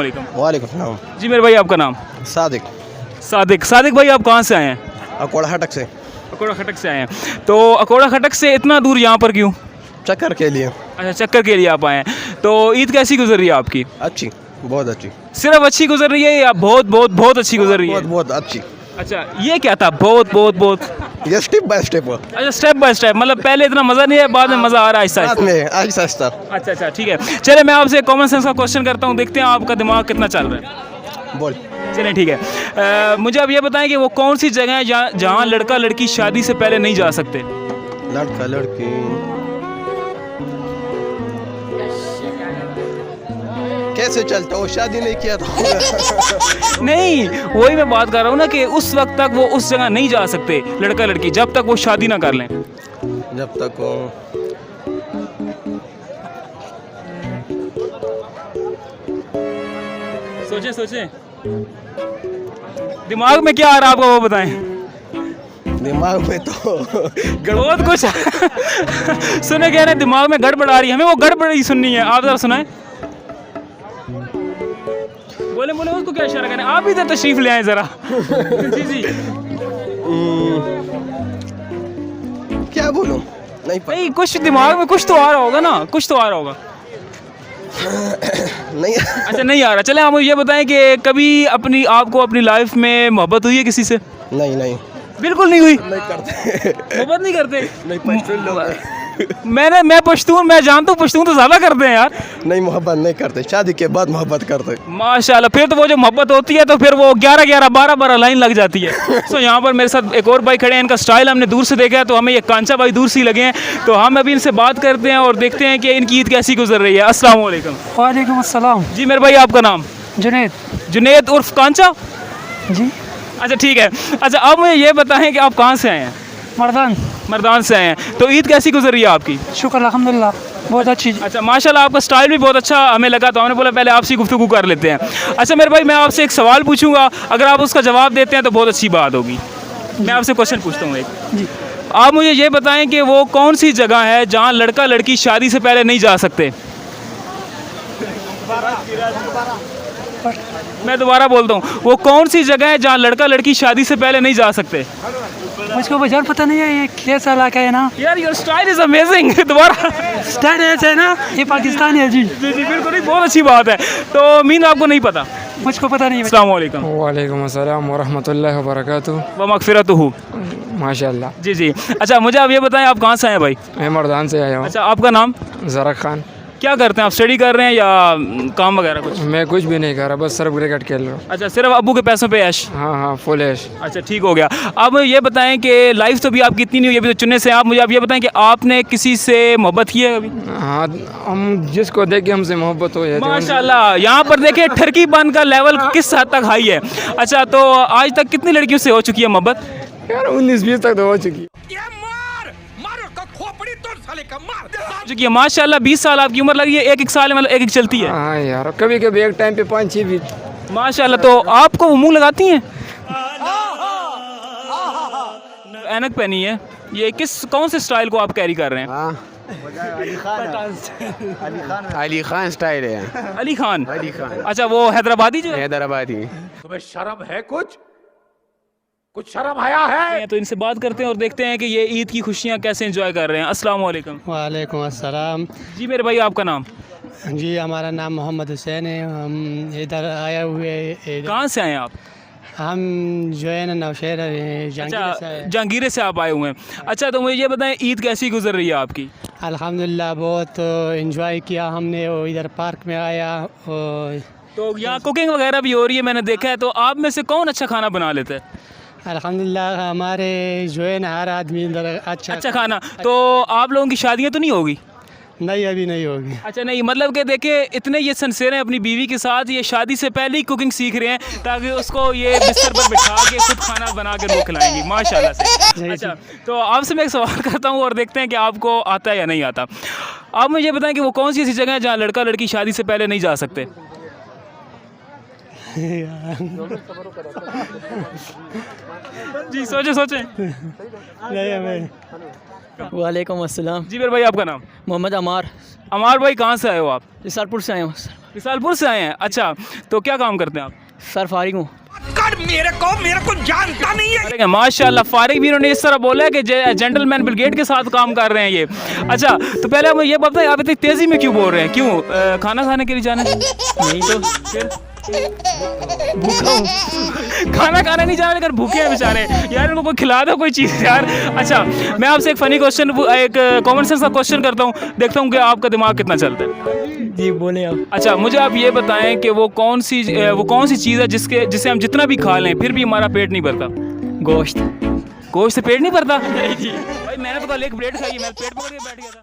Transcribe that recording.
वालेकुम। वालेकुम सलाम। जी मेरे भाई आपका नाम? सादिक। सादिक भाई आप कहाँ से आए हैं? अकोड़ा हटक से। अकोड़ा खटक से आए हैं। तो अकोड़ा खटक से इतना दूर यहाँ पर क्यों? चक्कर के लिए। अच्छा चक्कर के लिए आप आए हैं। तो ईद कैसी गुजर रही है आपकी? अच्छी, बहुत अच्छी। सिर्फ अच्छी गुजर रही है या बहुत बहुत बहुत अच्छी गुजर रही है? बहुत बहुत अच्छी। अच्छा ये क्या था बहुत बहुत बहुत? ये स्टेप बाय स्टेप। अच्छा स्टेप बाय स्टेप, मतलब पहले इतना मज़ा नहीं है, बाद में मज़ा आ रहा है आहिस्ता साथ आहिस्ता। में आहिस्ता आहिस्ता। अच्छा ठीक है। चले मैं आपसे कॉमन सेंस का क्वेश्चन करता हूँ, देखते हैं आपका दिमाग कितना चल रहा है। बोल। चलें ठीक है। मुझे अब ये बताएं कि वो कौन सी जगह है जहाँ लड़का लड़की शादी से पहले नहीं जा सकते? लड़का लड़की कैसे चलता हो? शादी नहीं किया था। नहीं वही मैं बात कर रहा हूँ ना कि उस वक्त तक वो उस जगह नहीं जा सकते लड़का लड़की, जब तक वो शादी ना कर लें। जब तक वो सोचें दिमाग में क्या आ रहा है आपका वो बताएं। दिमाग में तो बहुत कुछ सुने कह रहे हैं दिमाग में गड़बड़ आ रही है, हमें वो गड़बड़ ही सुननी है, आप जरा सुनाएं। बोले उसको क्या इशारा करें, आप इधर तशरीफ ले आए जरा। जी क्या बोलूं? नहीं नहीं कुछ दिमाग में कुछ तो आ रहा होगा ना, कुछ तो आ रहा होगा। नहीं। अच्छा नहीं आ रहा। चले आप मुझे ये बताएं कि कभी आपको अपनी लाइफ में मोहब्बत हुई है किसी से? नहीं बिल्कुल नहीं हुई। नहीं करते। मोहब्बत नहीं करते? नहीं पश्तून लोग हैं। मैं पश्तून, मैं जानता हूँ पश्तून तो ज़्यादा करते हैं यार। नहीं मोहब्बत नहीं करते, शादी के बाद मोहब्बत करते। माशाल्लाह, फिर तो वो जो मोहब्बत होती है तो फिर वो 11-11 12-12 लाइन लग जाती है। सो यहाँ पर मेरे साथ एक और भाई खड़े हैं, इनका स्टाइल हमने दूर से देखा है तो हमें ये कांचा भाई दूर से ही लगे हैं, तो हम अभी इनसे बात करते हैं और देखते हैं कि इनकी ईद कैसी गुजर रही है। अस्सलाम वालेकुम। वालेकुम अस्सलाम। जी मेरे भाई आपका नाम? जुनेद उर्फ कांचा जी। अच्छा ठीक है। अच्छा अब मुझे ये बताएं कि आप कहाँ से आए हैं? मर्दान से आए हैं। तो ईद कैसी गुजर रही है आपकी? शुक्र अल्हम्दुलिल्लाह बहुत अच्छी। अच्छा माशाल्लाह, आपका स्टाइल भी बहुत अच्छा हमें लगा, तो हमने बोला पहले आपसे गुफ्तगू कर लेते हैं। अच्छा मेरे भाई मैं आपसे एक सवाल पूछूंगा, अगर आप उसका जवाब देते हैं तो बहुत अच्छी बात होगी। मैं आपसे क्वेश्चन पूछता हूँ एक। जी। आप मुझे ये बताएं कि वो कौन सी जगह है जहाँ लड़का लड़की शादी से पहले नहीं जा सकते? मैं दोबारा बोलता हूँ, वो कौन सी जगह है जहाँ लड़का लड़की शादी से पहले नहीं जा सकते? मुझको बाजार पता नहीं है, ये कैसा इलाका है ना यार योर स्टाइल इज अमेजिंग। दोबारा स्टाइल ऐसा है ना, ये पाकिस्तान है। जी जी बिल्कुल, नहीं बहुत अच्छी बात है। तो मीन आपको नहीं पता? मुझको पता नहीं। अस्सलाम वालेकुम। वालेकुम अस्सलाम वरहमतुल्लाहि वबरकातुहू। व मगफिरतुहू। माशाल्लाह। जी अच्छा मुझे आप ये बताएं आप कहाँ से आए भाई? मैं मर्दान से आया हूँ। अच्छा आपका नाम? ज़रक खान। क्या करते हैं आप? स्टडी कर रहे हैं या काम वगैरह कुछ? मैं कुछ भी नहीं कर रहा, बस सिर्फ क्रिकेट खेल रहा हूँ। अच्छा सिर्फ अब्बू के पैसों पे ऐश? हाँ फुल ऐश। अच्छा ठीक हो गया। अब मुझे ये बताएं कि लाइफ तो भी आपकी इतनी नहीं हुई, अभी तो चुनने से आप मुझे आप ये बताएं कि आपने किसी से मोहब्बत की है कभी? हाँ हम जिसको देख के हमसे मोहब्बत हो जाती है। माशाल्लाह, यहाँ पर देखिए ठरकी बन का लेवल किस हद तक हाई है। अच्छा तो आज तक कितनी लड़कियों से हो चुकी है मोहब्बत? यार 19-20 तक तो हो चुकी है। चुकी है माशाल्लाह। 20 साल आपकी उम्र लगी है, एक साल मतलब एक चलती है। हाँ यार कभी कभी एक टाइम पे 5-6 भी। माशाल्लाह। तो आपको वो मुंह लगाती हैं? ऐनक पहनी है, ये कौन से स्टाइल को आप कैरी कर रहे हैं? अली खान स्टाइल है। अली खान। अच्छा वो हैदराबादी जो है? हैदराबादी। तुम्हें शर्म है? कुछ शर्म आया है? तो इनसे बात करते हैं और देखते हैं कि ये ईद की खुशियाँ कैसे एंजॉय कर रहे हैं। अस्सलाम वालेकुम। वालेकुम अस्सलाम। जी मेरे भाई आपका नाम? जी हमारा नाम मोहम्मद हुसैन है, हम इधर आए हुए। कहाँ से आए हैं आप? हम जो है ना नौशहर जहांगीर से आप आए हुए हैं। अच्छा तो मुझे ये बताएं ईद कैसी गुजर रही है आपकी? अल्हम्दुलिल्लाह बहुत एंजॉय किया हमने, वो इधर पार्क में आया। तो यहाँ कुकिंग वगैरह भी हो रही है मैंने देखा है, तो आप में से कौन अच्छा खाना बना लेते हैं? अल्हम्दुलिल्लाह हमारे जो है ना हर आदमी अच्छा खाना। तो आप लोगों की शादियाँ तो नहीं होगी? नहीं अभी नहीं होगी। अच्छा नहीं, मतलब कि देखिए इतने ये सिंसियर हैं अपनी बीवी के साथ, ये शादी से पहले ही कुकिंग सीख रहे हैं ताकि उसको ये बिस्तर पर बिठा के खुद खाना बना के वो खिलाएंगी माशाल्लाह से। अच्छा तो आपसे मैं एक सवाल करता हूँ और देखते हैं कि आपको आता है या नहीं आता। आप मुझे बताएं कि वो कौन सी ऐसी जगह है जहाँ लड़का लड़की शादी से पहले नहीं जा सकते? जी सोचे। नहीं हमें। वालेकुम अस्सलाम। जी मेरे भाई आपका नाम? मोहम्मद अमार। अमार भाई कहाँ से आए हो आप? जसलपुर से आए हूँ। विशालपुर से आए हैं, अच्छा तो क्या काम करते हैं आप? सर फारिग हूँ। फारिग हैं, माशाल्लाह फारिग भी इन्होंने इस तरह बोला है कि जेंटलमैन बिल गेट के साथ काम कर रहे हैं ये। अच्छा तो पहले आप ये बताइए आप इतनी तेज़ी में क्यों बोल रहे हैं, क्यों खाना खाने के लिए जाना है? नहीं तो फिर भूखा हूँ। खाना खाने नहीं जा रहे लेकिन भूखे हैं बेचारे यार, इनको कोई खिला दो कोई चीज़ यार। अच्छा मैं आपसे एक फ़नी क्वेश्चन, एक कॉमन सेंस का क्वेश्चन करता हूँ, देखता हूँ कि आपका दिमाग कितना चलता है। जी बोले आप। अच्छा मुझे आप ये बताएं कि वो कौन सी चीज़ है जिसे हम जितना भी खा लें फिर भी हमारा पेट नहीं भरता? गोश्त। गोश्त से पेट नहीं भरता? भाई मैंने तो कल एक प्लेट खाई, मैं पेट पकड़ के बैठ गया था।